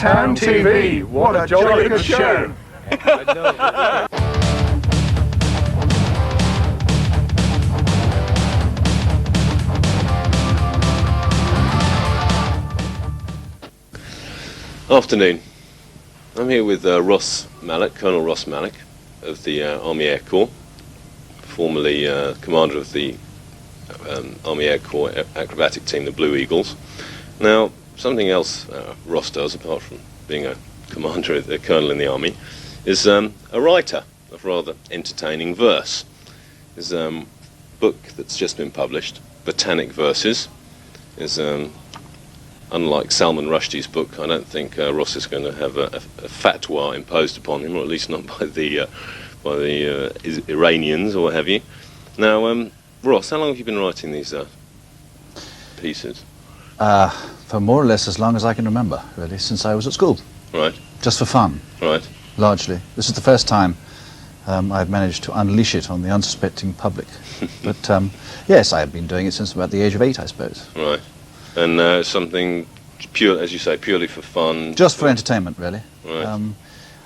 Town TV, what a jolly good show! Afternoon. I'm here with Ross Mallock, Colonel Ross Mallock of the Army Air Corps, formerly commander of the Army Air Corps acrobatic team, the Blue Eagles. Now, something else Ross does, apart from being a commander, a colonel in the army, is a writer of rather entertaining verse. His book that's just been published, Botanic Verses, is unlike Salman Rushdie's book. I don't think Ross is going to have a fatwa imposed upon him, or at least not by the Iranians or what have you. Now, Ross, how long have you been writing these pieces? For more or less as long as I can remember, really, since I was at school. Right. Just for fun. Right. Largely. This is the first time I've managed to unleash it on the unsuspecting public. But yes, I have been doing it since about the age of 8, I suppose. Right. And something pure, as you say, purely for fun? Just for entertainment, really. Right.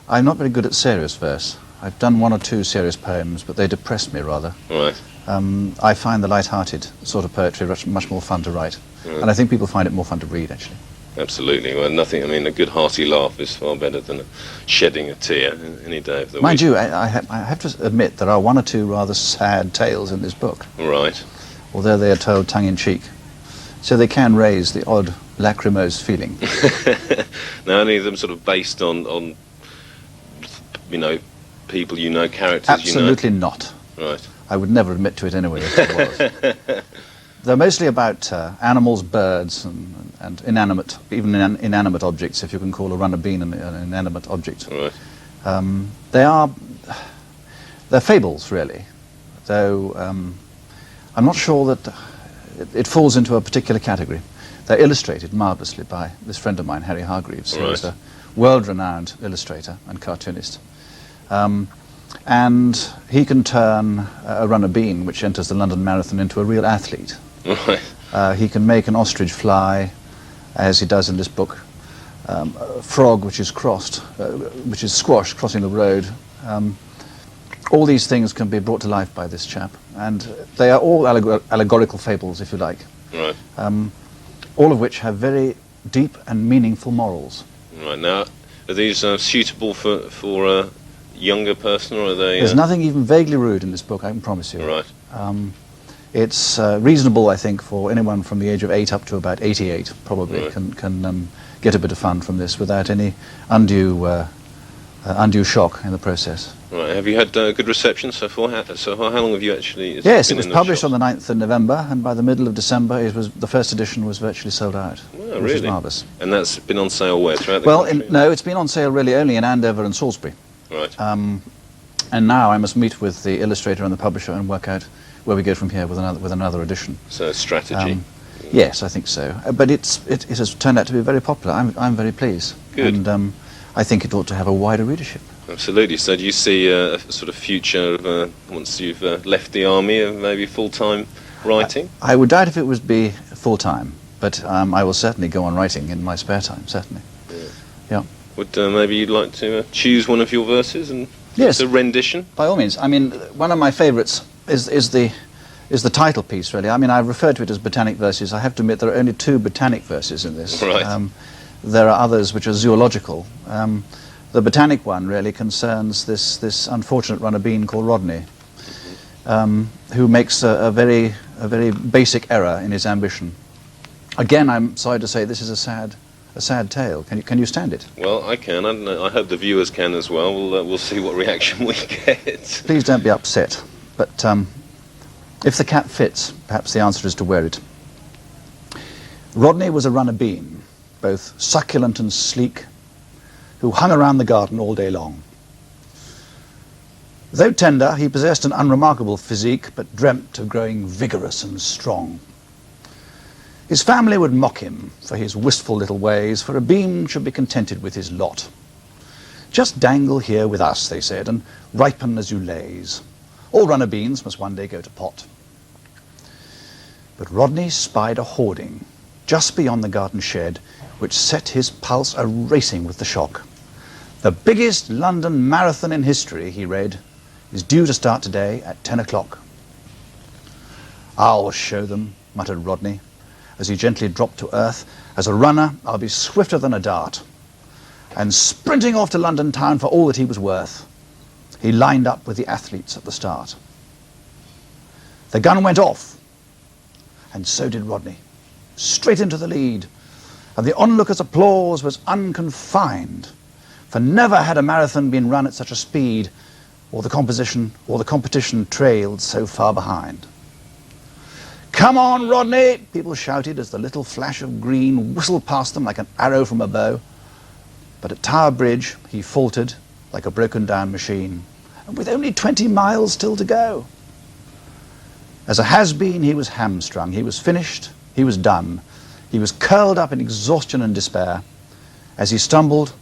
I'm not very good at serious verse. I've done 1 or 2 serious poems, but they depress me rather. Right. I find the light-hearted sort of poetry much more fun to write. Right. And I think people find it more fun to read, actually. Absolutely. Well, nothing, I mean, a good hearty laugh is far better than shedding a tear any day of the week. Mind you, I have to admit there are 1 or 2 rather sad tales in this book. Right. Although they are told tongue-in-cheek. So they can raise the odd lachrymose feeling. Now, any of them sort of based on you know, people you know, characters Absolutely you know? Not. Right. I would never admit to it anyway if it was. They're mostly about animals, birds, and inanimate, even inanimate objects, if you can call a runner bean an inanimate object. Right. They're fables, really, though I'm not sure that it falls into a particular category. They're illustrated marvellously by this friend of mine, Harry Hargreaves, who is a world-renowned illustrator and cartoonist. And he can turn a runner bean, which enters the London Marathon, into a real athlete. Right. He can make an ostrich fly, as he does in this book. A frog which is squashed crossing the road. All these things can be brought to life by this chap, and they are all allegorical fables, if you like. Right. All of which have very deep and meaningful morals. Right. Now, are these suitable for a younger person, or are they? There's nothing even vaguely rude in this book, I can promise you. Right. It's reasonable, I think, for anyone from the age of 8 up to about 88, probably, right. can get a bit of fun from this without any undue shock in the process. Right. Have you had good reception so far? How long have you actually? Yes, it was published on the 9th of November, and by the middle of December, the first edition was virtually sold out. Oh, which really? is marvellous. And that's been on sale where throughout the country? No, it's been on sale really only in Andover and Salisbury. Right. And now I must meet with the illustrator and the publisher and work out where we go from here with another edition. So strategy. Yes, I think so. But it has turned out to be very popular. I'm very pleased. Good. And I think it ought to have a wider readership. Absolutely. So do you see a sort of future once you've left the army of maybe full-time writing? I would doubt if it would be full-time, but I will certainly go on writing in my spare time, certainly. Yeah. Would maybe you'd like to choose one of your verses and yes, a rendition? By all means. I mean, one of my favourites is the title piece, really. I mean, I refer to it as Botanic Verses. I have to admit there are only 2 botanic verses in this. Right. There are others which are zoological. The botanic one really concerns this unfortunate runner bean called Rodney, who makes a very basic error in his ambition. Again, I'm sorry to say this is a sad tale. Can you stand it? Well, I can. I don't know. I hope the viewers can as well. We'll see what reaction we get. Please don't be upset. But if the cap fits, perhaps the answer is to wear it. Rodney was a runner bean, both succulent and sleek, who hung around the garden all day long. Though tender, he possessed an unremarkable physique, but dreamt of growing vigorous and strong. His family would mock him for his wistful little ways, for a bean should be contented with his lot. Just dangle here with us, they said, and ripen as you laze. All runner beans must one day go to pot. But Rodney spied a hoarding just beyond the garden shed, which set his pulse a-racing with the shock. The biggest London marathon in history, he read, is due to start today at 10 o'clock. I'll show them, muttered Rodney, as he gently dropped to earth. As a runner, I'll be swifter than a dart. And sprinting off to London town for all that he was worth, he lined up with the athletes at the start. The gun went off, and so did Rodney, straight into the lead, and the onlookers' applause was unconfined, for never had a marathon been run at such a speed, or the competition trailed so far behind. "Come on, Rodney!" people shouted as the little flash of green whistled past them like an arrow from a bow. But at Tower Bridge he faltered like a broken-down machine, and with only 20 miles still to go. As a has-been, he was hamstrung, he was finished, he was done. He was curled up in exhaustion and despair. As he stumbled,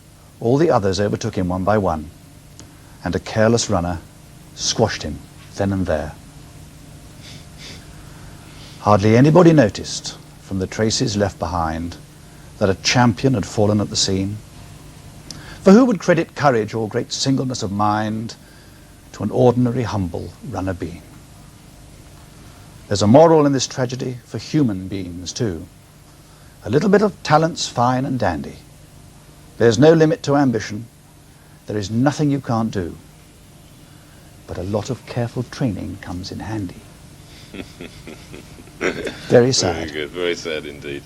all the others overtook him one by one, and a careless runner squashed him then and there. Hardly anybody noticed, from the traces left behind, that a champion had fallen at the scene. For who would credit courage or great singleness of mind to an ordinary, humble runner being? There's a moral in this tragedy for human beings too. A little bit of talent's fine and dandy. There's no limit to ambition. There is nothing you can't do. But a lot of careful training comes in handy. Very sad. Very good, very sad indeed.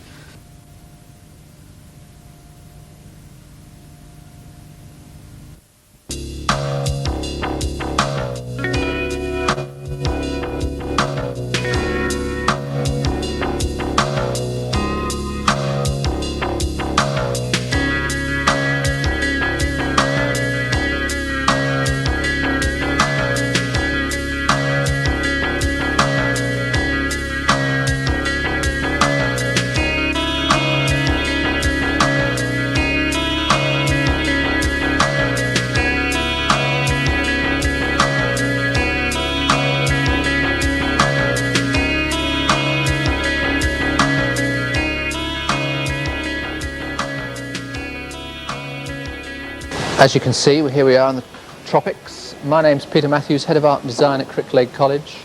As you can see, here we are in the tropics. My name's Peter Matthews, Head of Art and Design at Cricklade College,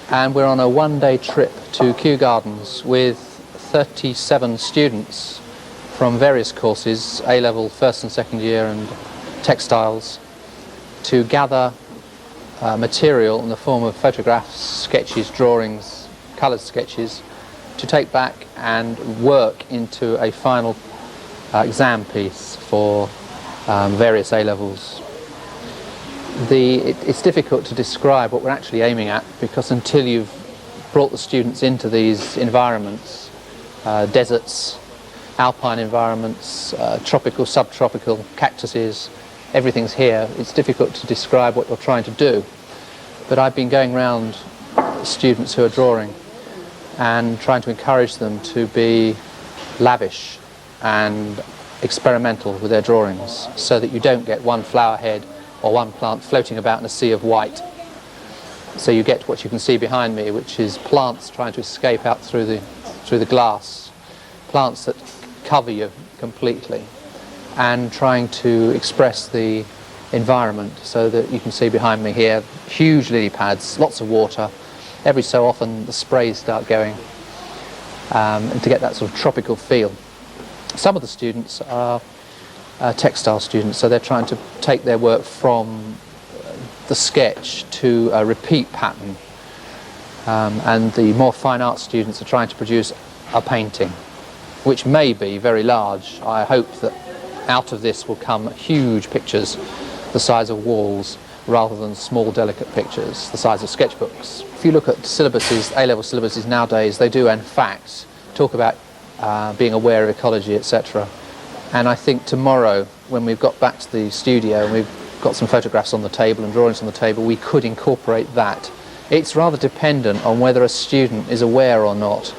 and we're on a one-day trip to Kew Gardens with 37 students from various courses, A-level, first and second year, and textiles, to gather material in the form of photographs, sketches, drawings, coloured sketches, to take back and work into a final exam piece for various A-levels. It's difficult to describe what we're actually aiming at, because until you've brought the students into these environments, deserts, alpine environments, tropical, subtropical, cactuses, everything's here, it's difficult to describe what you're trying to do. But I've been going around students who are drawing and trying to encourage them to be lavish and experimental with their drawings, so that you don't get one flower head or one plant floating about in a sea of white. So you get what you can see behind me, which is plants trying to escape out through the glass, plants that cover you completely, and trying to express the environment, so that you can see behind me here huge lily pads, lots of water. Every so often the sprays start going, and to get that sort of tropical feel. Some of the students are textile students, so they're trying to take their work from the sketch to a repeat pattern, and the more fine art students are trying to produce a painting, which may be very large. I hope that out of this will come huge pictures the size of walls, rather than small delicate pictures the size of sketchbooks. If you look at syllabuses, A-level syllabuses nowadays, they do in fact talk about being aware of ecology, etc. And I think tomorrow, when we've got back to the studio and we've got some photographs on the table and drawings on the table, we could incorporate that. It's rather dependent on whether a student is aware or not.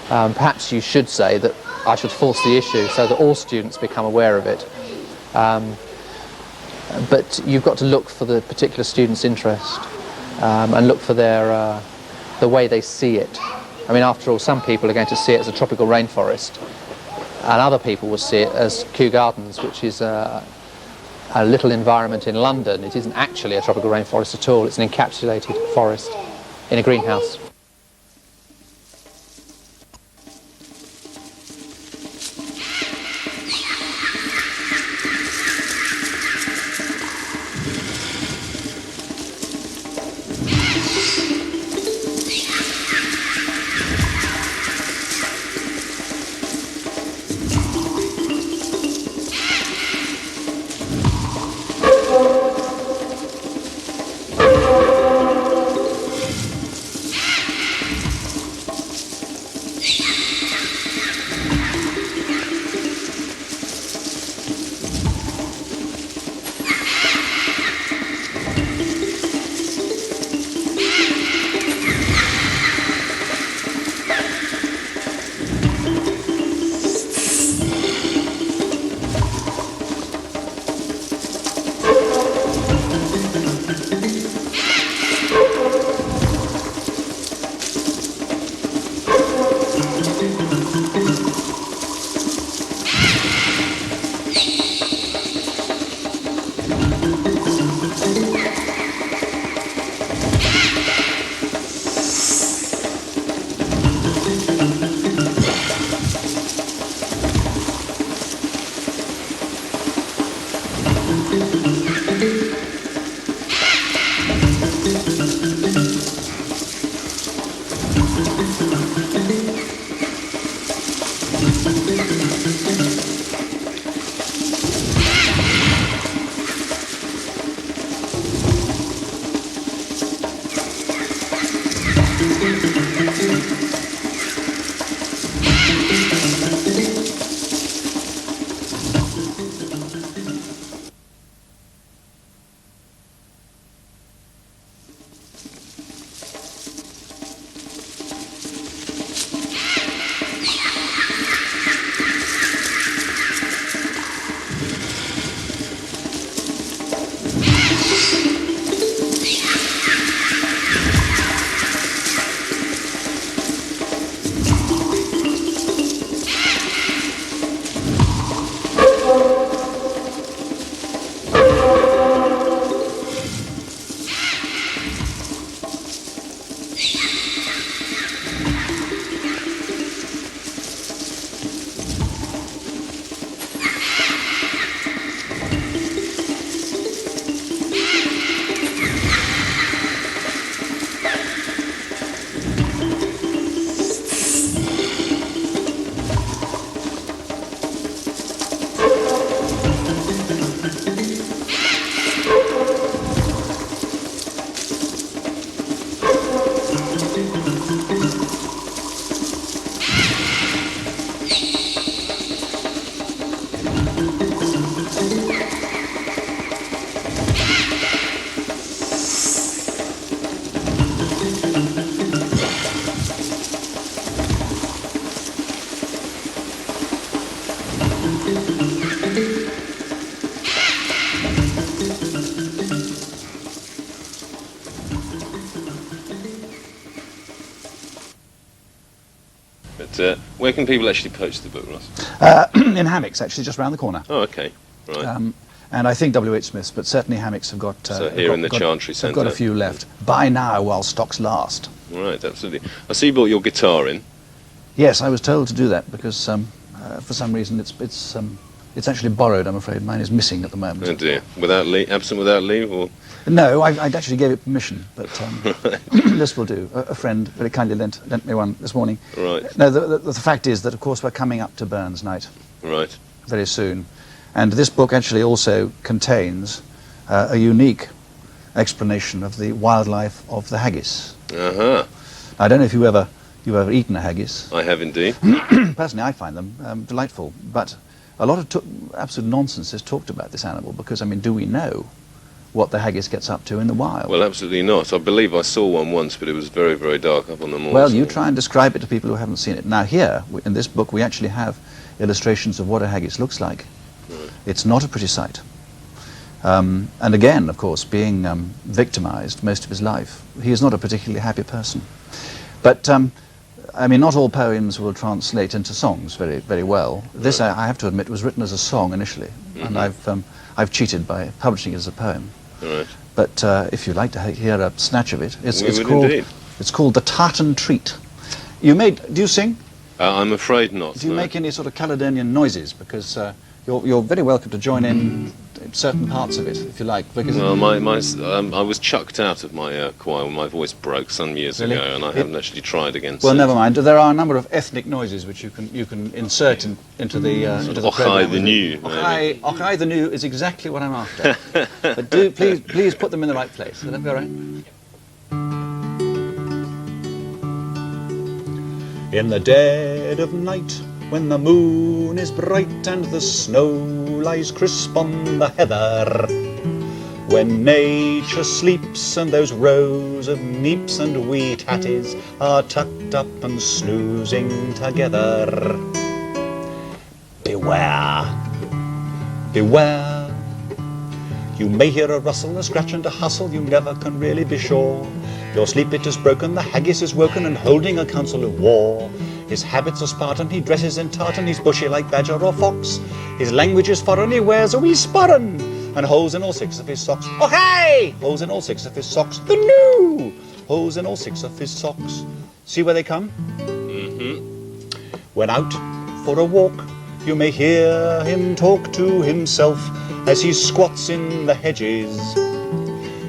Perhaps you should say that I should force the issue so that all students become aware of it. But you've got to look for the particular student's interest, and look for their the way they see it. I mean, after all, some people are going to see it as a tropical rainforest, and other people will see it as Kew Gardens, which is a little environment in London. It isn't actually a tropical rainforest at all. It's an encapsulated forest in a greenhouse. Where can people actually purchase the book, Ross? In hammocks, actually, just round the corner. Oh, okay, right. And I think W.H. Smith's, but certainly hammocks have got... so here in the Chantry Centre. I've got a few left. Buy now while stocks last. Right, absolutely. I see you brought your guitar in. Yes, I was told to do that because for some reason it's actually borrowed, I'm afraid. Mine is missing at the moment. Oh dear. Without leave? Absent without leave? Or? No, I actually gave it permission, but this will do. A friend very kindly lent me one this morning. Right. No, the fact is that, of course, we're coming up to Burns Night. Right. Very soon. And this book actually also contains a unique explanation of the wildlife of the haggis. Uh-huh. I don't know if you've ever eaten a haggis. I have indeed. Personally, I find them delightful, but a lot of absolute nonsense is talked about this animal because, I mean, do we know what the haggis gets up to in the wild? Well, absolutely not. I believe I saw one once, but it was very, very dark up on the moor. Well, you try and describe it to people who haven't seen it. Now here, in this book, we actually have illustrations of what a haggis looks like. Right. It's not a pretty sight. And again, of course, being victimized most of his life, he is not a particularly happy person. But I mean, not all poems will translate into songs very, very well. This, I have to admit, was written as a song initially, and I've cheated by publishing it as a poem. Right. But if you'd like to hear a snatch of it, We would indeed. it's called The Tartan Treat. Do you sing? I'm afraid not. Do you no. make any sort of Caledonian noises? Because you're very welcome to join in certain parts of it, if you like. Because Well, I was chucked out of my choir when my voice broke some years Really? ago, and I haven't actually tried again. well, since. never mind. There are a number of ethnic noises which you can insert into the Ochai programme. the New, maybe. Ochai the New is exactly what I'm after. But do please put them in the right place. Will that be all right? In the dead of night, when the moon is bright and the snow lies crisp on the heather, when nature sleeps and those rows of neeps and wee tatties are tucked up and snoozing together, beware, beware. You may hear a rustle, a scratch and a hustle, you never can really be sure. Your sleep it is broken, the haggis is woken and holding a council of war. His habits are Spartan, he dresses in tartan, he's bushy like badger or fox. His language is foreign, he wears a wee sporran, and holes in all 6 of his socks. Oh hey! Holes in all 6 of his socks. The new! Holes in all 6 of his socks. See where they come? When out for a walk, you may hear him talk to himself as he squats in the hedges.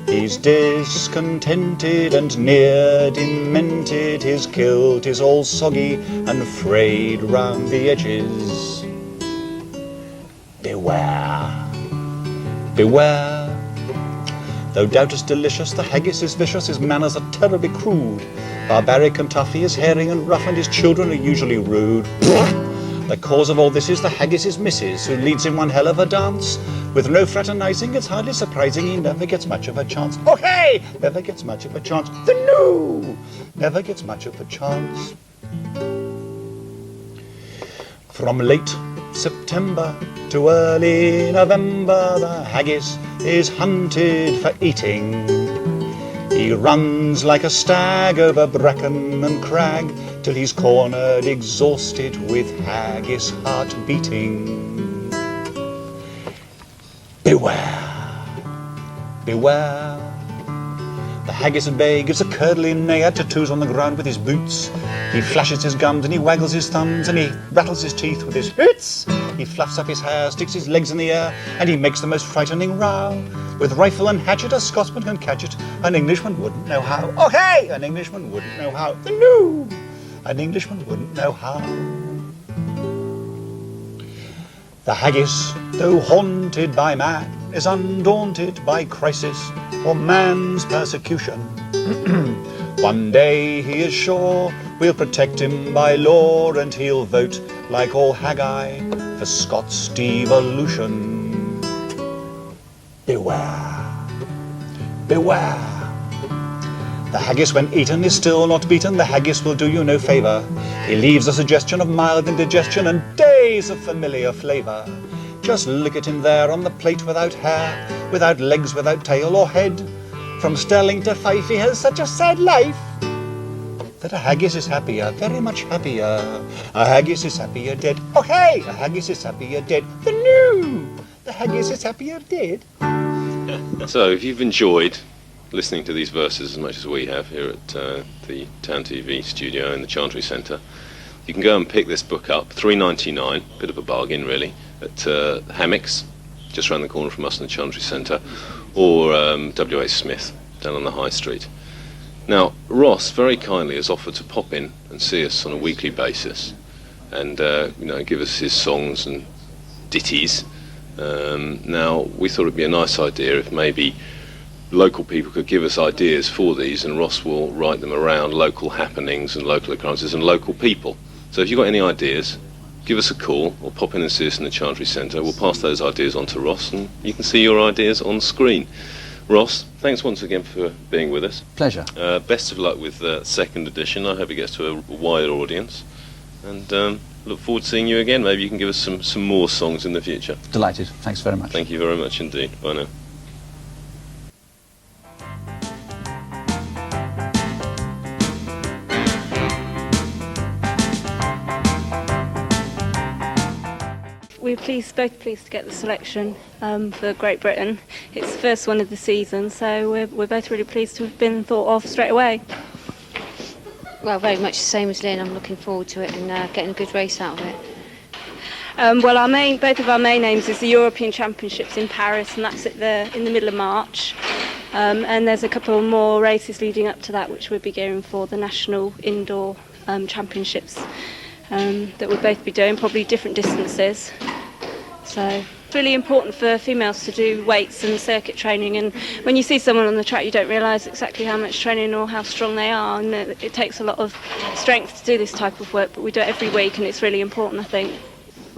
He's discontented and near demented, his kilt is all soggy and frayed round the edges. Beware, beware. Though doubtless delicious, the haggis is vicious, his manners are terribly crude. Barbaric and tough, he is hairy and rough, and his children are usually rude. The cause of all this is the haggis' missus, who leads him one hell of a dance. With no fraternising, it's hardly surprising he never gets much of a chance. Oh hey! Never gets much of a chance. The new! Never gets much of a chance. From late September to early November, the haggis is hunted for eating. He runs like a stag over bracken and crag, till he's cornered, exhausted, with haggis heart beating. Beware, beware. The haggis at bay gives a curdly neigh, tattoos on the ground with his boots. He flashes his gums and he waggles his thumbs and he rattles his teeth with his hoots. He fluffs up his hair, sticks his legs in the air, and he makes the most frightening row. With rifle and hatchet, a Scotsman can catch it, an Englishman wouldn't know how. Oh hey! An Englishman wouldn't know how. The new! An Englishman wouldn't know how. The haggis, though haunted by man, is undaunted by crisis or man's persecution. One day he is sure we'll protect him by law, and he'll vote, like all haggai, for Scots devolution. Beware, beware. The haggis, when eaten, is still not beaten. The haggis will do you no favour. He leaves a suggestion of mild indigestion and days of familiar flavour. Just look at him there on the plate, without hair, without legs, without tail or head. From Stirling to Fife he has such a sad life that a haggis is happier, very much happier. A haggis is happier dead. Oh hey! A haggis is happier dead. The new! The haggis is happier dead. So, if you've enjoyed listening to these verses as much as we have here at the Town TV studio in the Chantry Centre, you can go and pick this book up, $3.99, bit of a bargain really, at Hammocks, just round the corner from us in the Chantry Centre, or W.H. Smith down on the High Street. Now, Ross very kindly has offered to pop in and see us on a weekly basis and give us his songs and ditties. Now, we thought it'd be a nice idea if maybe local people could give us ideas for these, and Ross will write them around local happenings and local occurrences and local people. So if you've got any ideas, give us a call or pop in and see us in the Chantry Centre. We'll pass those ideas on to Ross and you can see your ideas on screen. Ross, thanks once again for being with us. Pleasure. Best of luck with the second edition. I hope it gets to a wider audience. And look forward to seeing you again. Maybe you can give us some more songs in the future. Delighted. Thanks very much. Thank you very much indeed. Bye now. we're both pleased to get the selection for Great Britain. It's the first one of the season, so we're both really pleased to have been thought of straight away. Well, very much the same as Lynn. I'm looking forward to it and getting a good race out of it. Well, both of our main aims is the European Championships in Paris, and that's in the middle of March. And there's a couple more races leading up to that, which we'll be gearing for, the National Indoor Championships that we'll both be doing, probably different distances. So it's really important for females to do weights and circuit training, and when you see someone on the track you don't realise exactly how much training or how strong they are, and it takes a lot of strength to do this type of work, but we do it every week and it's really important, I think.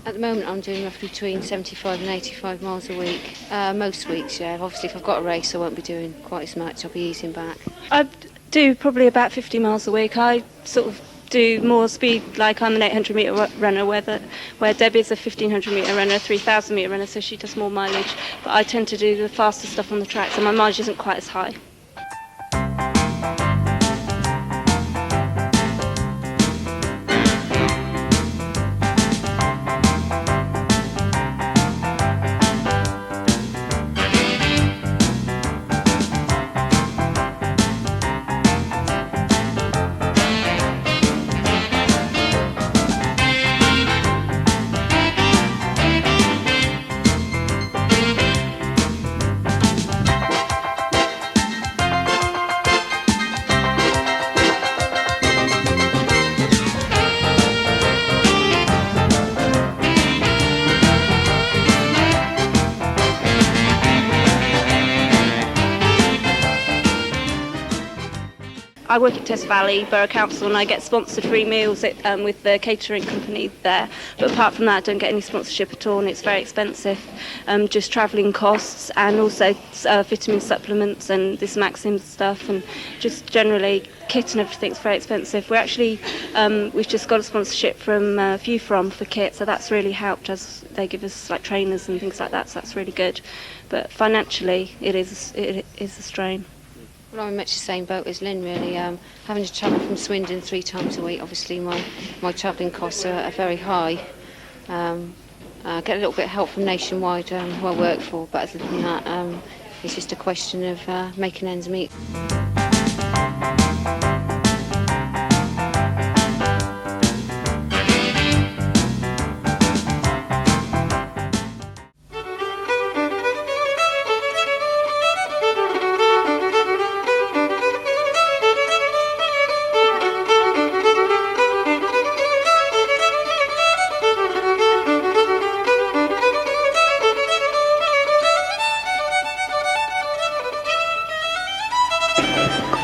At the moment I'm doing roughly between 75 and 85 miles a week. Most weeks, yeah. Obviously if I've got a race I won't be doing quite as much, I'll be easing back. I do probably about 50 miles a week. I sort of do more speed, like I'm an 800 metre runner, where Debbie's a 1500 metre runner, a 3000 metre runner, so she does more mileage. But I tend to do the faster stuff on the track, so my mileage isn't quite as high. I work at Test Valley Borough Council and I get sponsored free meals with the catering company there, but apart from that I don't get any sponsorship at all, and it's very expensive, just travelling costs and also vitamin supplements and this Maxim stuff, and just generally kit and everything's very expensive. We've just got a sponsorship from for kit, so that's really helped as they give us like trainers and things like that, so that's really good, but financially it is a strain. Well, I'm in much the same boat as Lynn, really. Having to travel from Swindon 3 times a week, obviously my travelling costs are very high. Get a little bit of help from Nationwide, who I work for, but other than that, it's just a question of making ends meet.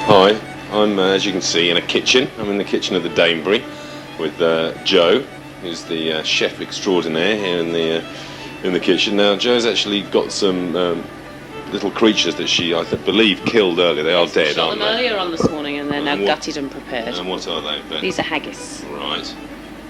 Hi, I'm as you can see in a kitchen. I'm in the kitchen of the Danebury with Jo, who's the chef extraordinaire here in the kitchen. Now Jo's actually got some little creatures that she, I believe, killed earlier. They are dead, Shot aren't them they? earlier on this morning, and they're now gutted and prepared. And what are they? Ben? These are haggis. Right.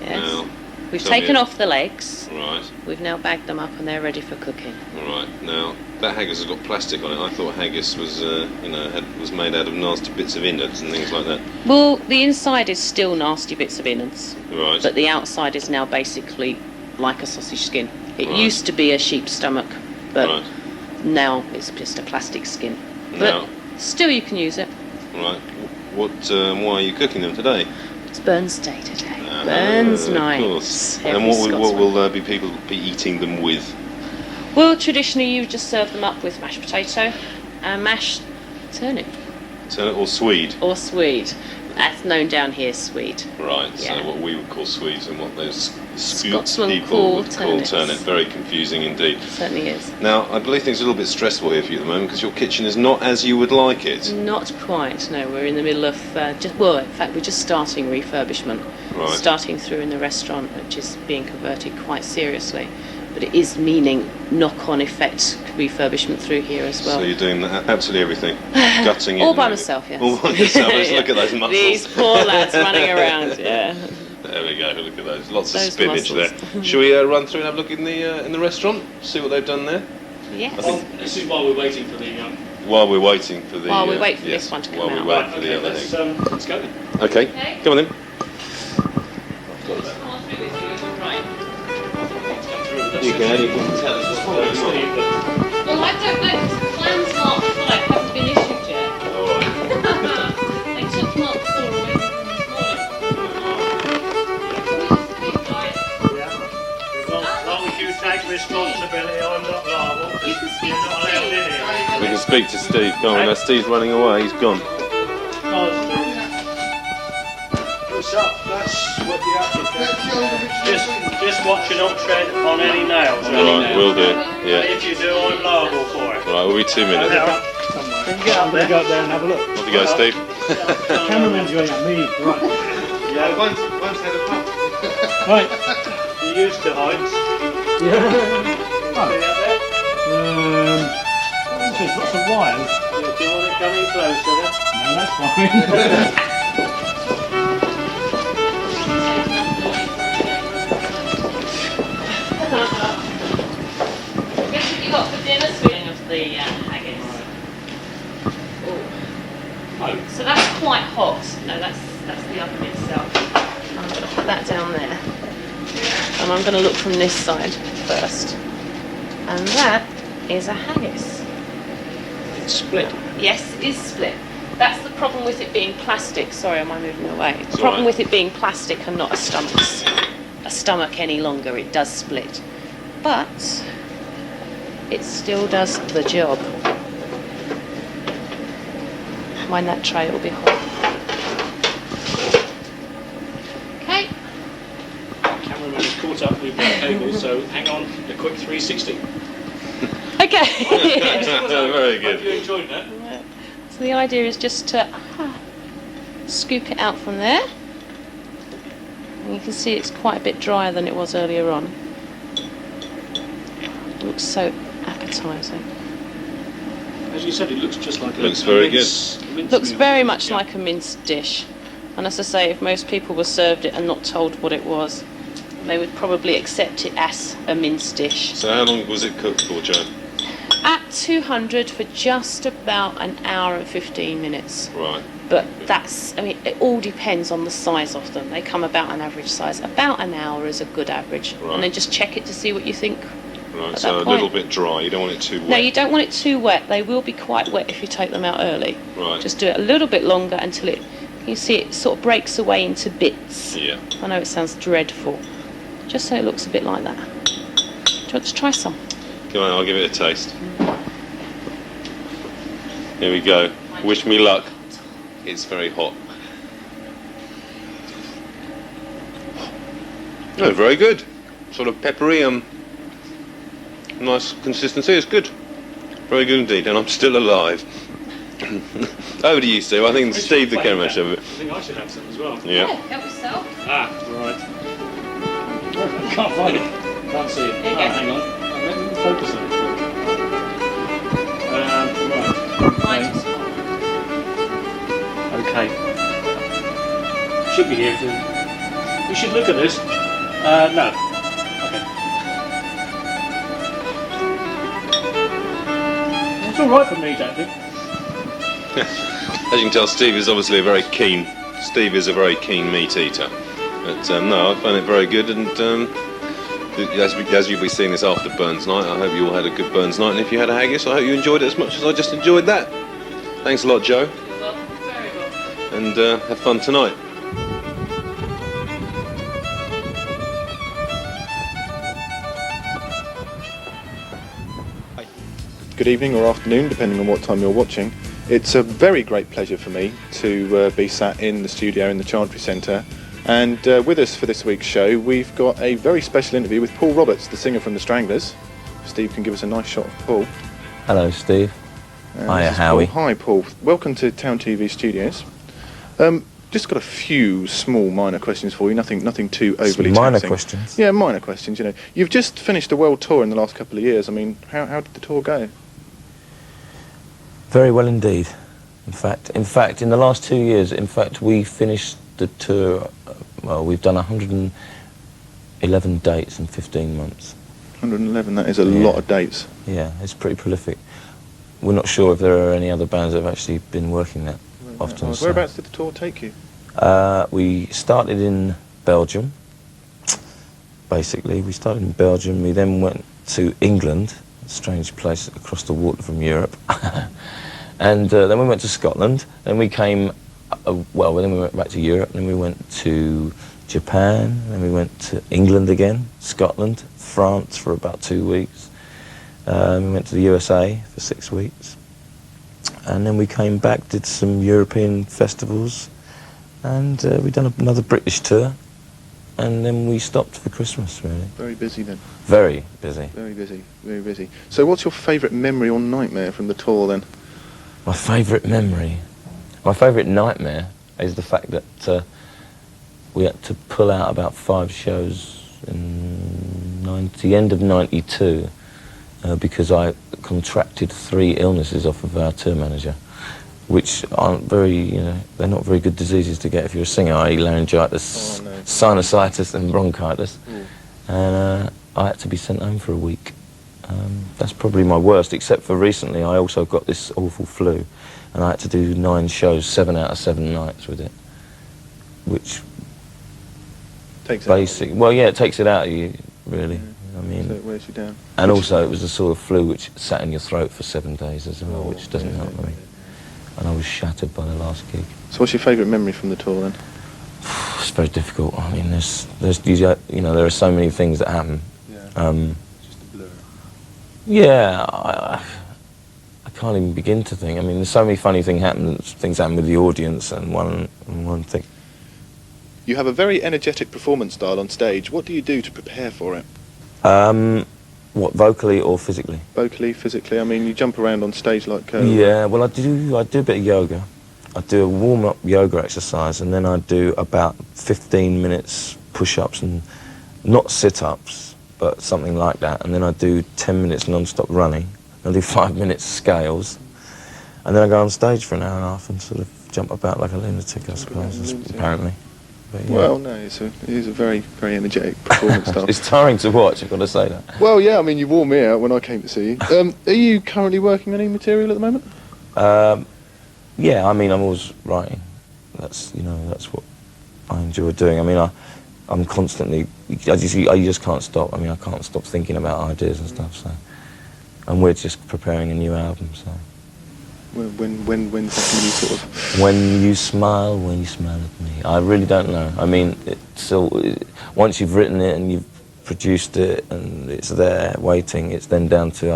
Yes. Now, We've tell me taken off the legs. Right. We've now bagged them up, and they're ready for cooking. Right. Now that haggis has got plastic on it. I thought haggis was, was made out of nasty bits of innards and things like that. Well, the inside is still nasty bits of innards, Right. but the outside is now basically like a sausage skin. It Right. used to be a sheep's stomach, but Right. now it's just a plastic skin. Now, But still, you can use it. right. What? Why are you cooking them today? It's Burns Day today. Burns Of night. course. Every And what Scotsman. will people be eating them with? Well, traditionally you just serve them up with mashed potato and mashed turnip Turnip or swede? or swede. That's known down here, swede. Right. Yeah. So what we would call swedes and what those Scotsmen people call would call turnips. turnip. Very confusing indeed. Certainly is. Now, I believe things are a little bit stressful here for you at the moment because your kitchen is not as you would like it. Not quite, no. We're in the middle of in fact, we're just starting refurbishment. Right. Starting through in the restaurant, which is being converted quite seriously. But it is meaning knock-on effect refurbishment through here as well. So you're doing absolutely everything, gutting it. All and by everything. myself, yes. All by yourself. Let's look at those muscles. These poor lads running around, yeah. There we go. Look at those. Lots of Those spinach muscles. there. Shall we run through and have a look in the restaurant? See what they've done there. Yes. This is while we're waiting for the. While we're waiting for the. While we wait for yes, this one to come while out. we wait Right, for okay, the other let's, thing. let's go then. Okay. Come on then. You can tell us what's going on. Well, I don't know, because the plans Mark 5 haven't been issued yet. Alright. They took Mark 4 away from them this morning. As long as you take responsibility, I'm not liable. You can speak You're not to allowed Steve. in here. We can speak to Steve. Go on, now Steve's running away. He's gone. What's up? That's what the applicant. Just watch you not tread on any nails. Right, will do. Yeah. If you do, I'm liable for it. Right, we'll be 2 minutes. Get up there. Go up there and have a look. Off you go, Steve. Cameraman's going at me. Right. Yeah. Once had a pump. Right. You used to heights. Yeah. There's lots of wires. Yeah, do you want it coming closer then? No, that's fine. Guess what you got for dinner, sweeting of the haggis? Oh. So that's quite hot. No, that's the oven itself. I'm going to put that down there. And I'm going to look from this side first. And that is a haggis. It's split. Yes, it is split. That's the problem with it being plastic. Sorry, am I moving away? The It's problem all right. with it being plastic and not a stomach any longer. It does split. But it still does the job. Mind that tray, it'll be hot. Okay. Cameraman is caught up with the cable, so hang on a quick 360. Okay. Very Hope good. Uh, you enjoyed that. So the idea is just to scoop it out from there. And you can see it's quite a bit drier than it was earlier on. It looks so appetising. As you said, it looks just like Looks a very mince Looks meal. very much Yeah. like a minced dish. And as I say, if most people were served it and not told what it was, they would probably accept it as a minced dish. So how long was it cooked for, Joe? At 200 for just about an hour and 15 minutes. Right. But that's, I mean, it all depends on the size of them. They come about an average size. About an hour is a good average. Right. And then just check it to see what you think. Right, At so that a little point. bit dry. You don't want it too wet. No, you don't want it too wet. They will be quite wet if you take them out early. Right. Just do it a little bit longer until you see it sort of breaks away into bits. Yeah. I know it sounds dreadful. Just so it looks a bit like that. Do you want to try some? Come on, I'll give it a taste. Here we go. Wish me luck. It's very hot. No, very good. Sort of peppery, nice consistency. It's good. Very good indeed. And I'm still alive. Over to you, Steve. I think Steve, the cameraman, should have it. I think I should have some as well. Yeah. Help yourself. Ah, right. I can't find it. Can't see it. Here you Ah, go. hang on. Let me focus on it. Right. Okay. Should be here to. We should look at this. No. Okay. It's all right for me, David. As you can tell, Steve is obviously a very keen. Steve is a very keen meat eater. But no, I found it very good, and as you'll be seeing this after Burns night, I hope you all had a good Burns night. And if you had a haggis, I hope you enjoyed it as much as I just enjoyed that. Thanks a lot, Joe, You're welcome. Very welcome. and have fun tonight. Good evening or afternoon, depending on what time you're watching. It's a very great pleasure for me to be sat in the studio in the Chantry Centre, and with us for this week's show we've got a very special interview with Paul Roberts, the singer from the Stranglers. Steve can give us a nice shot of Paul. Hello, Steve. Hiya, This is Howie. Paul. Hi, Paul. Welcome to Town TV Studios. Just got a few small minor questions for you, nothing too overly Minor taxing. questions? Yeah, minor questions, you know. You've just finished a world tour in the last couple of years. I mean, how did the tour go? Very well indeed. In fact, in the last 2 years, we finished the tour. Well, we've done 111 dates in 15 months. 111, that is a lot of dates. Yeah, it's pretty prolific. We're not sure if there are any other bands that have actually been working that often. so- Whereabouts did the tour take you? We started in Belgium, basically. We started in Belgium, we then went to England, a strange place across the water from Europe. And then we went to Scotland, then we came, then we went back to Europe, then we went to Japan, then we went to England again, Scotland, France for about 2 weeks. We went to the USA for 6 weeks. And then we came back, did some European festivals, and we've done another British tour. And then we stopped for Christmas, really. Very busy then. Very busy. Very busy, very busy. So what's your favourite memory or nightmare from the tour then? My favourite memory? My favourite nightmare is the fact that we had to pull out about 5 shows in the end of '92 because I contracted 3 illnesses off of our tour manager, which aren't very, they're not very good diseases to get if you're a singer, i.e. laryngitis, sinusitis and bronchitis. And I had to be sent home for a week. That's probably my worst, except for recently I also got this awful flu, and I had to do 9 shows, 7 out of 7 nights with it, which takes it takes it out of you, really. I mean, so it wears you down. And also it was the sort of flu which sat in your throat for 7 days as well, which doesn't help me. And I was shattered by the last gig. So what's your favourite memory from the tour then? It's very difficult. I mean, there's there are so many things that happen. Yeah. Just a blur. Yeah, I can't even begin to think. I mean, there's so many funny things happen with the audience and one thing. You have a very energetic performance style on stage. What do you do to prepare for it? What, vocally or physically? Vocally, physically. I mean, you jump around on stage like... Yeah, well, I do a bit of yoga. I do a warm-up yoga exercise, and then I do about 15 minutes push-ups, and not sit-ups, but something like that. And then I do 10 minutes non-stop running. I do 5 minutes scales. And then I go on stage for an hour and a half and sort of jump about like a lunatic, I suppose, apparently. But, yeah. Well, no, it is a very, very energetic performance style. It's tiring to watch, I've got to say that. Well, yeah, I mean, you wore me out when I came to see you. Are you currently working on any material at the moment? Yeah, I mean, I'm always writing. That's what I enjoy doing. I mean, I'm constantly, I just can't stop. I mean, I can't stop thinking about ideas and stuff, so. And we're just preparing a new album, so. When's that you sort of... When you smile at me. I really don't know. I mean, once you've written it and you've produced it and it's there waiting, it's then down to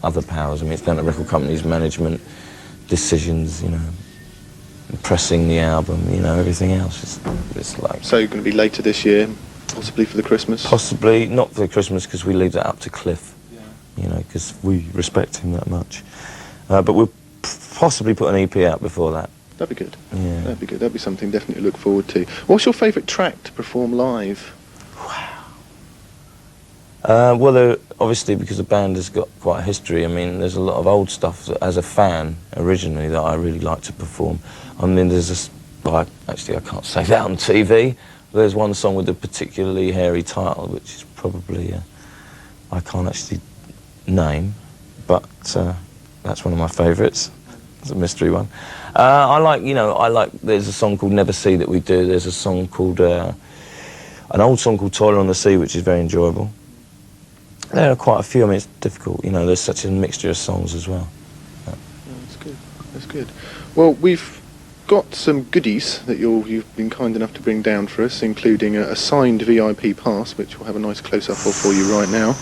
other powers. I mean, it's down to record companies, management, decisions, pressing the album, everything else. It's like... So you're going to be later this year, possibly for the Christmas? Possibly, not for the Christmas, because we leave that up to Cliff, because we respect him that much. But we'll possibly put an EP out before that. That'd be good. Yeah. That'd be good. That'd be something definitely to look forward to. What's your favourite track to perform live? Wow. Well, obviously, because the band has got quite a history, I mean, there's a lot of old stuff that, as a fan, originally, that I really like to perform. I mean, there's this... actually, I can't say that on TV. There's one song with a particularly hairy title, which is probably... I can't actually name, but... that's one of my favourites. It's a mystery one. I like, there's a song called Never See that we do. There's a song called, an old song called Toiler on the Sea, which is very enjoyable. There are quite a few. I mean, it's difficult, there's such a mixture of songs as well. Yeah. That's good, that's good. Well, we've got some goodies that you've been kind enough to bring down for us, including a signed VIP pass, which we'll have a nice close-up of for you right now.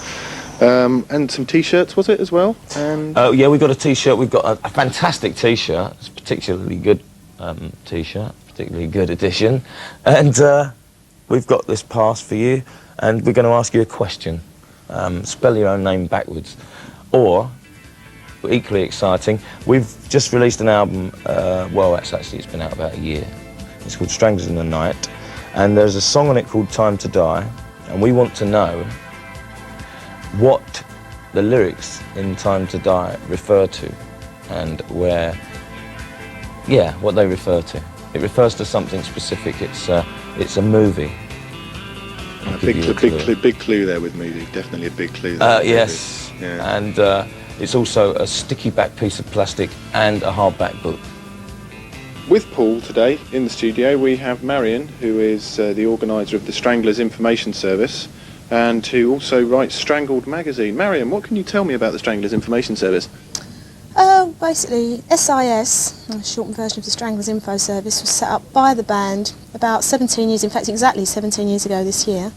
And some T-shirts, was it, as well? And yeah, we've got a T-shirt. We've got a fantastic T-shirt. It's a particularly good T-shirt, particularly good edition. And we've got this pass for you, and we're going to ask you a question. Spell your own name backwards. Or, equally exciting, we've just released an album, it's been out about a year. It's called Stranglers in the Night, and there's a song on it called Time to Die, and we want to know what the lyrics in Time to Die refer to, and what they refer to. It refers to something specific. It's a movie. A big clue there with movie. Definitely a big clue. Yes. Yeah. And it's also a sticky back piece of plastic and a hardback book. With Paul today in the studio we have Marian, who is the organiser of the Stranglers information service and who also writes Strangled magazine. Marian, what can you tell me about the Stranglers information service? Basically, SIS, a shortened version of the Stranglers Info Service, was set up by the band about 17 years, in fact exactly 17 years ago this year,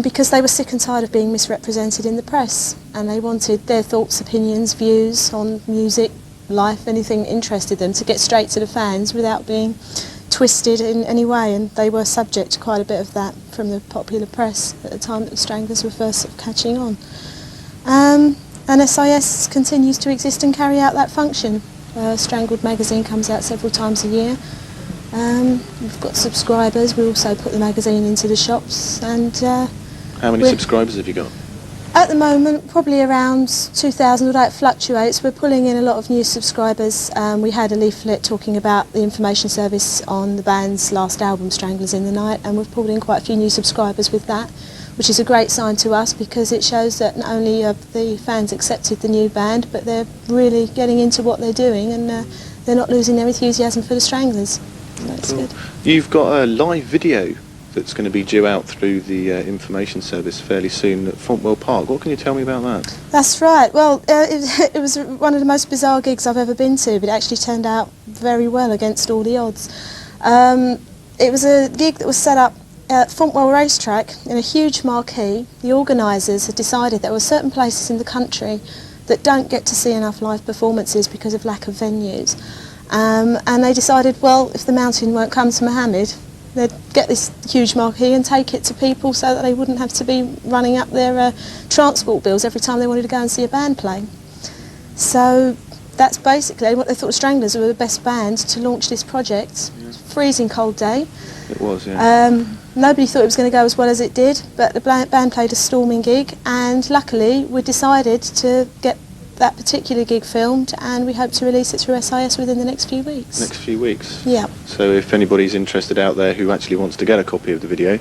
because they were sick and tired of being misrepresented in the press, and they wanted their thoughts, opinions, views on music, life, anything that interested them, to get straight to the fans without being twisted in any way, and they were subject to quite a bit of that from the popular press at the time that the Stranglers were first sort of catching on. And SIS continues to exist and carry out that function. Strangled magazine comes out several times a year. We've got subscribers. We also put the magazine into the shops. And how many subscribers have you got? At the moment, probably around 2,000, although it fluctuates. We're pulling in a lot of new subscribers. We had a leaflet talking about the information service on the band's last album, Stranglers in the Night, and we've pulled in quite a few new subscribers with that, which is a great sign to us because it shows that not only have the fans accepted the new band, but they're really getting into what they're doing, and they're not losing their enthusiasm for the Stranglers. So that's good. You've got a live video that's going to be due out through the information service fairly soon at Fontwell Park. What can you tell me about that? That's right. Well, it was one of the most bizarre gigs I've ever been to, but it actually turned out very well against all the odds. It was a gig that was set up at Fontwell Racetrack in a huge marquee. The organisers had decided there were certain places in the country that don't get to see enough live performances because of lack of venues. And they decided, well, if the mountain won't come to Mohammed, they'd get this huge marquee and take it to people so that they wouldn't have to be running up their transport bills every time they wanted to go and see a band play. So that's basically what they thought. Stranglers were the best band to launch this project. Yeah. It was a freezing cold day. It was, yeah. Nobody thought it was going to go as well as it did, but the band played a storming gig, and luckily we decided to get that particular gig filmed, and we hope to release it through SIS within the next few weeks. Next few weeks? Yeah. So if anybody's interested out there who actually wants to get a copy of the video,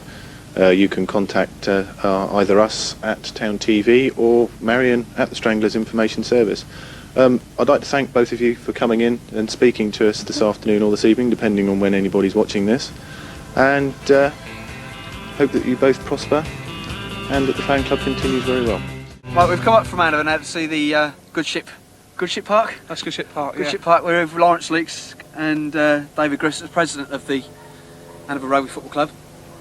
you can contact either us at Town TV or Marian at the Stranglers Information Service. I'd like to thank both of you for coming in and speaking to us this afternoon or this evening, depending on when anybody's watching this, and hope that you both prosper and that the fan club continues very well. Right, we've come up from Andover now to see the Good Ship Park. That's Good Ship Park, Good Ship Park. We're with Lawrence Leakes and David Griffiths, president of the Andover Rugby Football Club.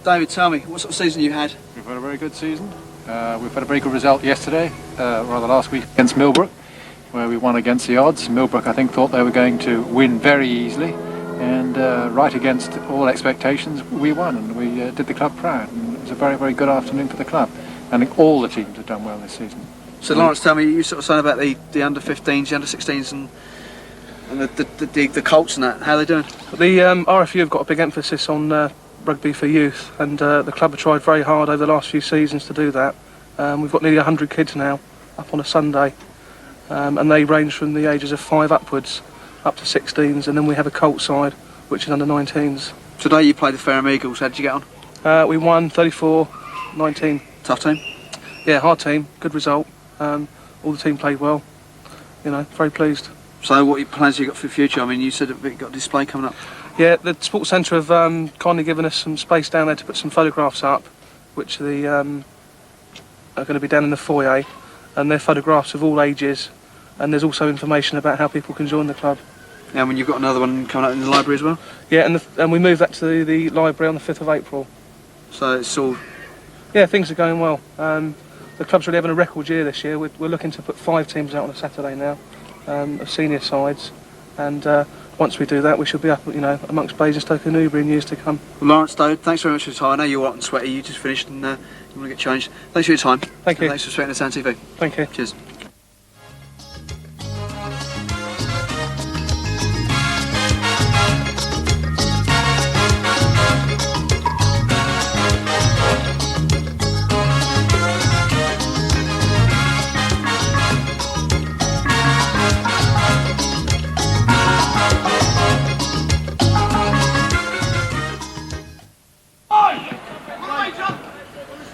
David, tell me, what sort of season you had? We've had a very good season. We've had a very good result yesterday, rather last week, against Millbrook, where we won against the odds. Millbrook, I think, thought they were going to win very easily, and right against all expectations, we won, and we did the club proud. And it was a very, very good afternoon for the club. I think all the teams have done well this season. So Lawrence, tell me, you sort of saying about the under-15s, the under-16s and the Colts and that, how are they doing? The RFU have got a big emphasis on rugby for youth, and the club have tried very hard over the last few seasons to do that. We've got nearly 100 kids now up on a Sunday, and they range from the ages of 5 upwards up to 16s, and then we have a Colt side which is under-19s. Today you played the Fareham Eagles, how did you get on? We won 34-19. Tough team? Yeah, hard team, good result. All the team played well, you know, very pleased. So what plans have you got for the future? I mean, you said you've got a display coming up. Yeah, the Sports Centre have kindly given us some space down there to put some photographs up, which are going to be down in the foyer, and they're photographs of all ages, and there's also information about how people can join the club. Yeah, and you've got another one coming up in the library as well? Yeah, and we moved that to the library on the 5th of April. So it's all... Yeah, things are going well. The club's really having a record year this year. We're looking to put 5 teams out on a Saturday now, of senior sides, and once we do that, we should be up, you know, amongst Basingstoke and Newbury in years to come. Well, Lawrence, David, thanks very much for your time. I know you're hot and sweaty. You just finished and you want to get changed. Thanks for your time. Thank you. Thanks for speaking to Town TV. Thank you. Cheers.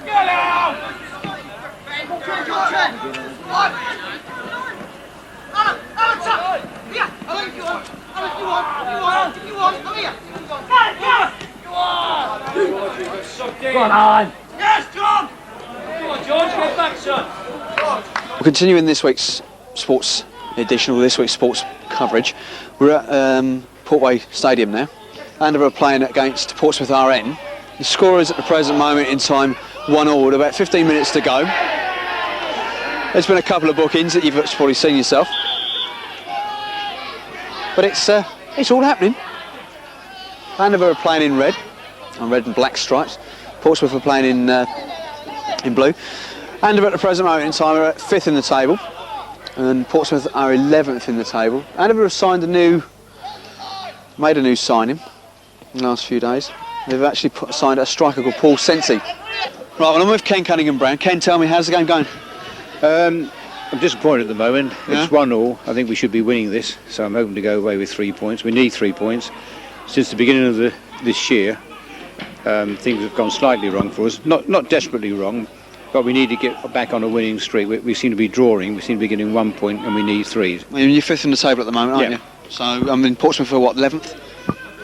Get out! Yes, John! Come on, George, get back, son. We're continuing this week's sports edition, or this week's sports coverage. We're at Portway Stadium now. Andover are playing against Portsmouth RN. The score is at the present moment in time 1-1 with about 15 minutes to go. There's been a couple of bookings that you've probably seen yourself. But it's all happening. Andover are playing in red, on red and black stripes. Portsmouth are playing in blue. Andover at the present moment in time are at 5th in the table, and Portsmouth are 11th in the table. Andover have made a new signing in the last few days. They've actually signed a striker called Paul Sensi. Right, well, I'm with Ken Cunningham-Brown. Ken, tell me, how's the game going? I'm disappointed at the moment. Yeah? It's 1-1. I think we should be winning this, so I'm hoping to go away with 3 points. We need 3 points. Since the beginning of this year, things have gone slightly wrong for us. Not desperately wrong, but we need to get back on a winning streak. We seem to be drawing. We seem to be getting 1 point, and we need 3. I mean, you're 5th in the table at the moment, aren't you? So, I mean, Portsmouth are what, 11th?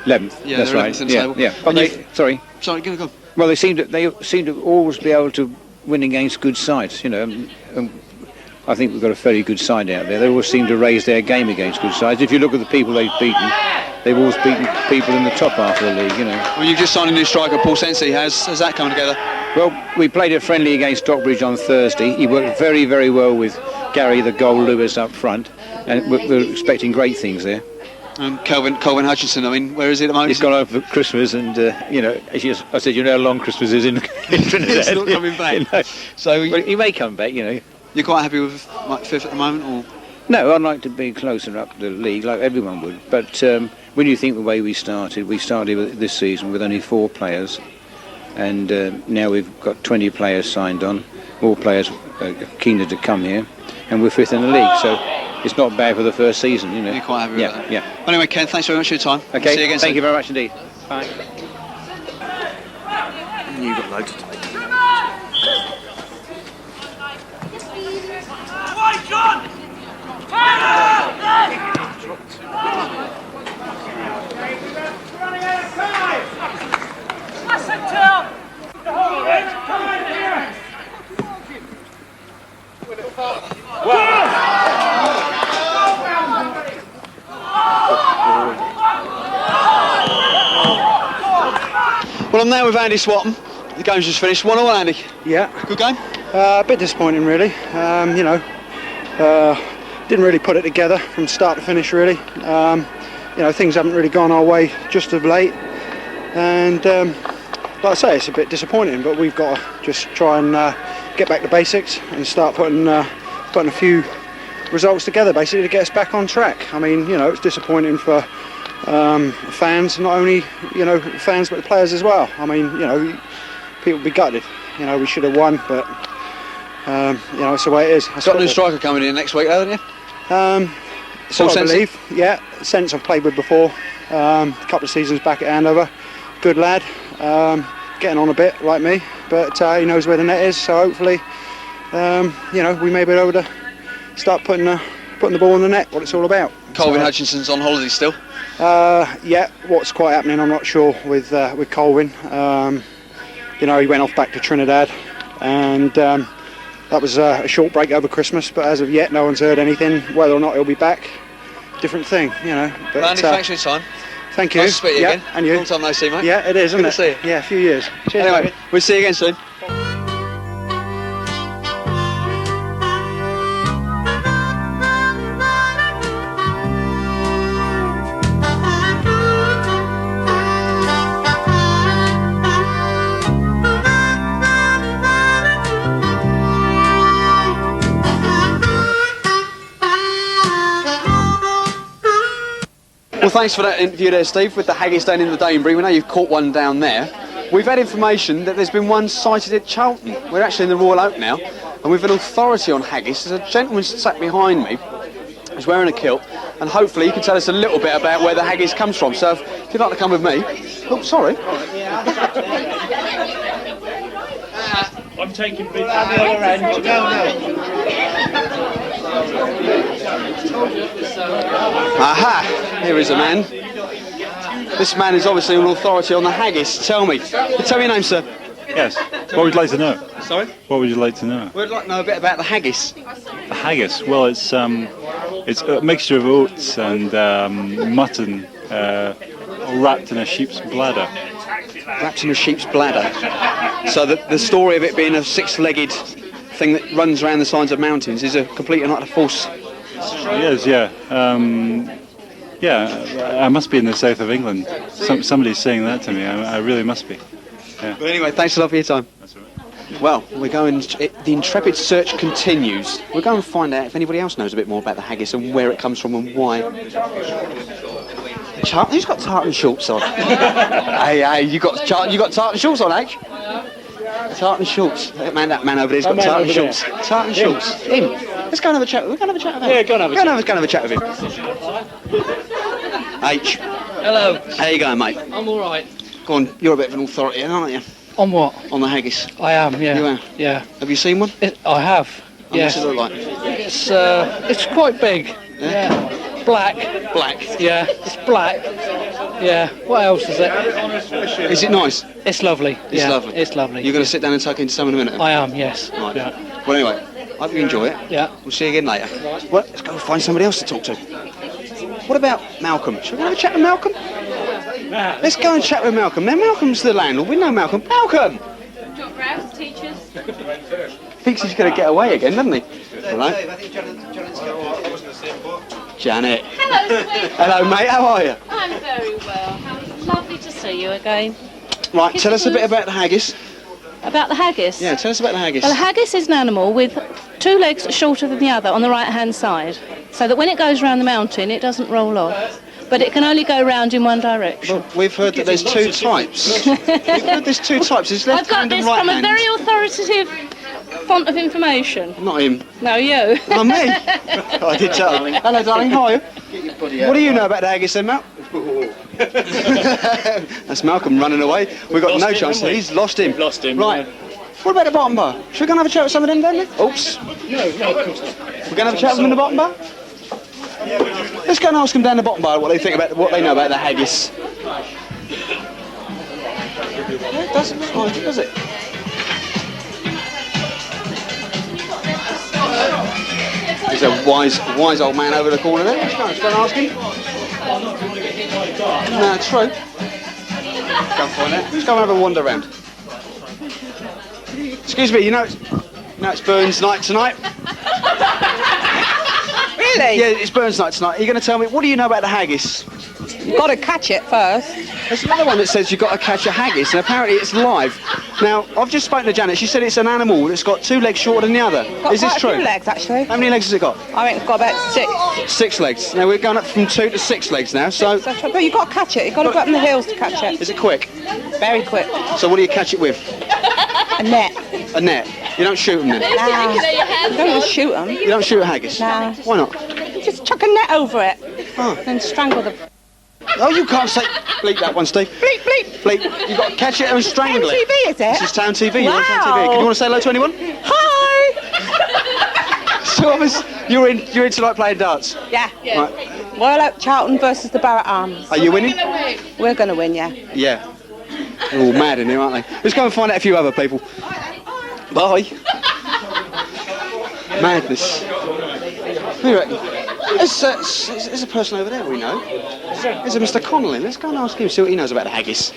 11th. Yeah, that's they're right. 11th in the table. Yeah. But sorry, go. Well, they seem to always be able to win against good sides. You know, I think we've got a fairly good side out there. They always seem to raise their game against good sides. If you look at the people they've beaten, they've always beaten people in the top half of the league. You know. Well, you've just signed a new striker, Paul Sensi. How's that come together? Well, we played a friendly against Stockbridge on Thursday. He worked very, very well with Gary the Goal Lewis up front, and we're expecting great things there. And Colvin Hutchinson, I mean, where is he at the moment? He's gone over for Christmas, and you know, as I said, you know how long Christmas is in Trinidad. He's not coming back. You know. So well, he may come back, you know. You're quite happy with like 5th at the moment, or? No, I'd like to be closer up the league, like everyone would. But when you think the way we started with this season with only 4 players, and now we've got 20 players signed on. More players are keener to come here, and we're 5th in the league. So it's not bad for the first season, you know. You're quite happy with that? Yeah. Well, anyway, Ken, thanks very much for your time. Okay, see you again thank soon. you very much indeed. Bye. You've got loads to take. Well, I'm now with Andy Swatton. The game's just finished. 1-1, Andy. Yeah. Good game? A bit disappointing, really. You know, didn't really put it together from start to finish, really. You know, things haven't really gone our way just of late. And like I say, it's a bit disappointing, but we've got to just try and get back to basics and start putting a few results together, basically, to get us back on track. I mean, you know, it's disappointing for fans, not only, you know, fans, but the players as well. I mean, you know, people be gutted. You know, we should have won, but you know, it's the way it is. Got a new striker coming in next week, haven't you? So I believe, yeah. Sense I've played with before, a couple of seasons back at Andover. Good lad, getting on a bit like me, but he knows where the net is. So hopefully, you know, we may be able to start putting the ball in the net. What it's all about. Colvin Hutchinson's on holiday still. Yeah, what's quite happening, I'm not sure with Colvin. You know, he went off back to Trinidad, and that was a short break over Christmas. But as of yet, no one's heard anything. Whether or not he'll be back, different thing, you know. But, Andy, thanks for your time. Thank you. Nice to speak to you again. And you. Long time no see, mate. Yeah, it is, isn't Good it? to see you. Yeah, a few years. Cheers, anyway, David. we'll see you again soon. Well, thanks for that interview there, Steve, with the haggis down in the Danebury. We know you've caught one down there. We've had information that there's been one sighted at Charlton. We're actually in the Royal Oak now, and we've an authority on haggis. There's a gentleman sat behind me who's wearing a kilt, and hopefully he can tell us a little bit about where the haggis comes from. So if you'd like to come with me... Oh, sorry. I'm taking big on the other end. Aha! Here is a man. This man is obviously an authority on the haggis. Tell me your name, sir. Yes. What would you like to know? Sorry? What would you like to know? We'd like to know a bit about the haggis. The haggis. Well, it's a mixture of oats and mutton, all wrapped in a sheep's bladder. Wrapped in a sheep's bladder. So the story of it being a six-legged thing that runs around the sides of mountains is a complete and utter false. It is, yeah. Yeah, I must be in the south of England. Somebody's saying that to me. I really must be. Yeah. But anyway, thanks a lot for your time. That's all right. Well, we're going. The intrepid search continues. We're going to find out if anybody else knows a bit more about the haggis and where it comes from and why. Charlton, who's got tartan shorts on? hey, you got tartan shorts on, H? Tartan shorts. That man over there's got tartan shorts. Tartan shorts. Him. Let's go and have a chat. We're going to have a chat with him. Yeah, go and have a chat. Go and have a chat with him. H. Hello. How you going, mate? I'm all right. Go on. You're a bit of an authority, aren't you? On what? On the haggis. I am. Yeah. You are. Yeah. Have you seen one? I have. And what's it look like? It's quite big. Yeah. Black. Black. Yeah. It's black. Yeah. What else is it? Is it nice? It's lovely. It's lovely. It's lovely. You're going to sit down and tuck into some in a minute? I am. Yes. Right. Yeah. Well, anyway, I hope you enjoy it. Yeah. We'll see you again later. Right. Well, let's go find somebody else to talk to. What about Malcolm? Shall we have a chat with Malcolm? Let's go and chat with Malcolm. Now, Malcolm's the landlord. We know Malcolm. Malcolm! Teachers. Thinks he's going to get away again, doesn't he? Right. Janet. Hello, sweet. Hello, mate. How are you? I'm very well. Lovely to see you again. Right, tell us a bit about the haggis. About the haggis? Yeah, tell us about the haggis. Well, the haggis is an animal with two legs shorter than the other on the right-hand side, so that when it goes round the mountain, it doesn't roll off. But it can only go round in one direction. Well, we've heard that there's two types. We've heard there's two types. There's left I've got hand and this right from hand. a very authoritative font of information. Not him. No, you. Oh, me? I did tell him. Hello, darling. How are you? What do you know about the haggis then, Mal? That's Malcolm running away. We've got no chance. He's lost him. Lost him. Right. What about the bottom bar? Should we go and have a chat with some of them then? Oops. No, of course not. We're going to have a chat with them in the bottom bar? Let's go and ask them down the bottom bar what they think about what they know about the haggis. It doesn't look like it, does it? There's a wise old man over the corner there. Let's go and ask him. No, true. Go and find out. Let's go and have a wander around. Excuse me, you know it's Burns night tonight. Really? Yeah, it's Burns night tonight. Are you going to tell me, what do you know about the haggis? You've got to catch it first. There's another one that says you've got to catch a haggis, and apparently it's live. Now, I've just spoken to Janet. She said it's an animal that's got two legs shorter than the other. Got Is this quite true? a few legs, actually. How many legs has it got? I think it's got about 6. 6 legs. Now, we're going up from 2 to 6 legs now, so... But you've got to catch it. You've got to go up in the hills to catch it. Is it quick? Very quick. So what do you catch it with? A net. A net. You don't shoot them then? Nah. You don't shoot them. You don't shoot a haggis? Nah. Why not? You just chuck a net over it and strangle them. Oh, you can't say... Bleep that one, Steve. Bleep, bleep. Bleep. You've got to catch it and strangle it. TV, is it? This is Town TV. You're on Town Wow. TV. Can you want to say hello to anyone? Hi! So, you're into like playing darts? Yeah. Right. Royal Oak Charlton versus the Barrett Arms. Are you winning? We're going to win, yeah. Yeah. They're all mad in here, aren't they? Let's go and find out a few other people. Bye. Madness. Who do you reckon? There's a person over there we know. There's a Mr. Connolly. Let's go and ask him, see what he knows about the haggis.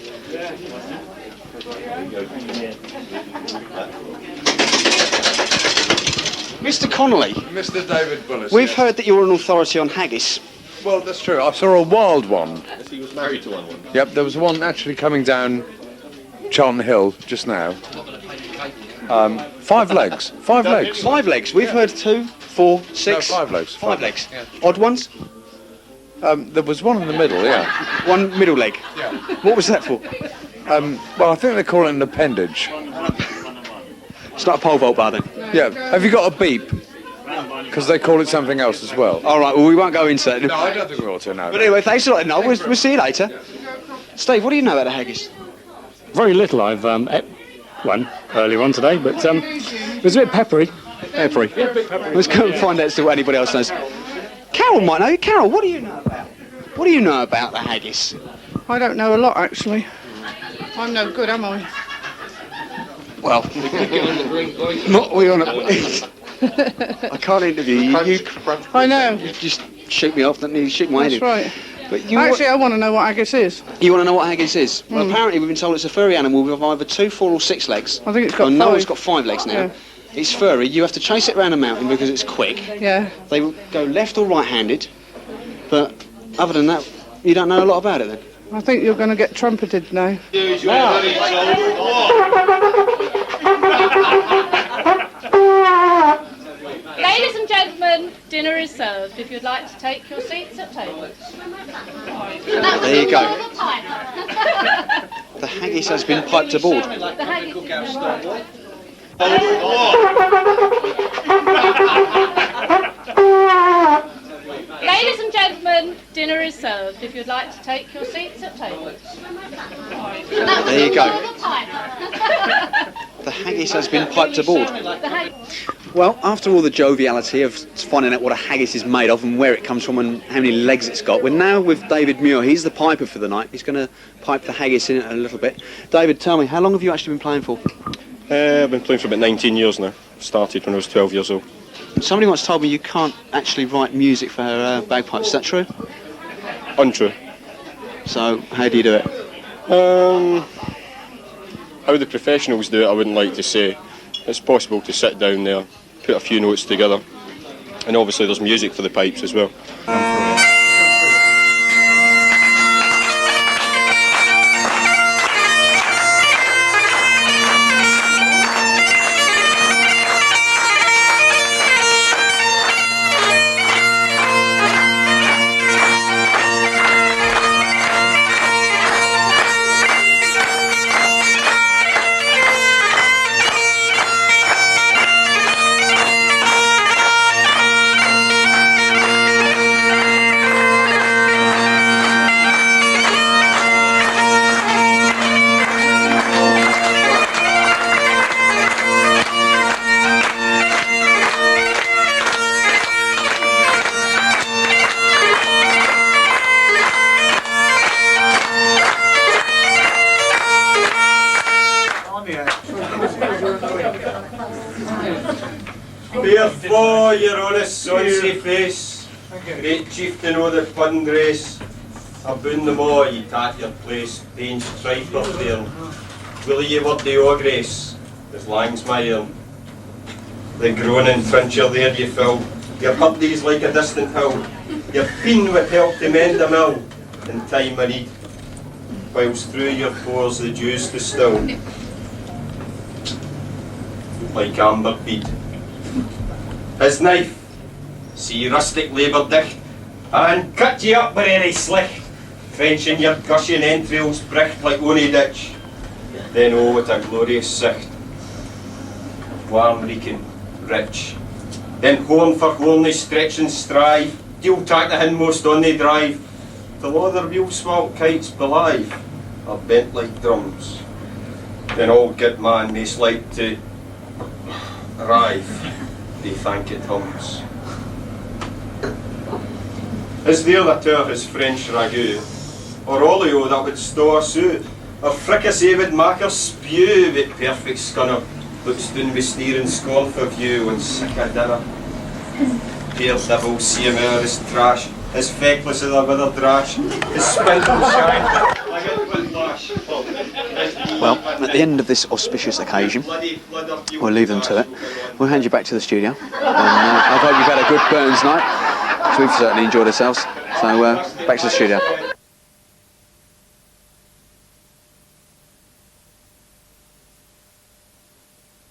Mr. Connolly. Mr. David Bullis. We've heard that you're an authority on haggis. Well, that's true. I saw a wild one. He was married to one. Yep, there was one actually coming down Charlton Hill just now. 5 legs. 5 legs. 5 legs. We've heard 2, 4, 6. No, 5 legs. 5 legs. Yeah. Odd ones? There was one in the middle, yeah. One middle leg. Yeah. What was that for? Well, I think they call it an appendage. It's not a pole vault bar then? Yeah. Have you got a beep? Because they call it something else as well. All right, well, we won't go into that. No, I don't think we ought to, no. But anyway, thanks a lot. No, we'll see you later. Steve, what do you know about the haggis? Very little. I've ate one earlier on today, but it was a bit peppery. Peppery. Let's go and find out, see what anybody else knows. Carol might know. Carol, what do you know about? What do you know about the haggis? I don't know a lot, actually. I'm no good, am I? Well, not we on it. I can't interview you. I know. You just shoot me off, don't you? Shoot my head in. That's right. But you Actually, I want to know what haggis is. You want to know what haggis is? Well, apparently we've been told it's a furry animal with either 2, 4 or 6 legs. I think it's got 5. No, it's got 5 legs now. Yeah. It's furry. You have to chase it around a mountain because it's quick. Yeah. They will go left or right-handed. But other than that, you don't know a lot about it then. I think you're going to get trumpeted now. Ladies and gentlemen, dinner is served. If you'd like to take your seats at table. There you go. The haggis has been piped aboard. The haggis. Ladies and gentlemen, dinner is served. If you'd like to take your seats at table. There you go. The haggis has been piped aboard. Well, after all the joviality of finding out what a haggis is made of and where it comes from and how many legs it's got, we're now with David Muir. He's the piper for the night. He's going to pipe the haggis in a little bit. David, tell me, how long have you actually been playing for? I've been playing for about 19 years now. Started when I was 12 years old. Somebody once told me you can't actually write music for bagpipes. Is that true? Untrue. So, how do you do it? How the professionals do it, I wouldn't like to say. It's possible to sit down there, put a few notes together, and obviously there's music for the pipes as well. Therefore, your honest sonsy face, great chieftain o' the pund race, aboon them all ye tak your place, pain's trifler there, will ye word the o' grace, as lang's my earn. The groaning trencher there ye fill, your buddies like a distant hill, your fiend with help to mend a mill, in time of need, whilst through your pores the dews distil, like amber bead. His knife, see rustic labour dicht, and cut ye up with any slick, trenching your gushing entrails bricht like ony ditch. Then oh, what a glorious sight, warm reeking, rich. Then horn for horn they stretch and strive, deal tack the hindmost on they drive, till all their wheel smalt kites belive are bent like drums. Then all good man they slide to arrive. They thank it hums. Is there the two of his French ragout, or olio that would stow a suit, or fricassee would make her spew with perfect scunner, looks down with steer and scorn for view when sick of dinner. Dear devil, see him o'er his trash, his feckless of the wither drash, his spindle shine, like a twin lash. Well, at the end of this auspicious occasion, we'll leave them to it. We'll hand you back to the studio. And, I hope you've had a good Burns night, because we've certainly enjoyed ourselves. So, back to the studio.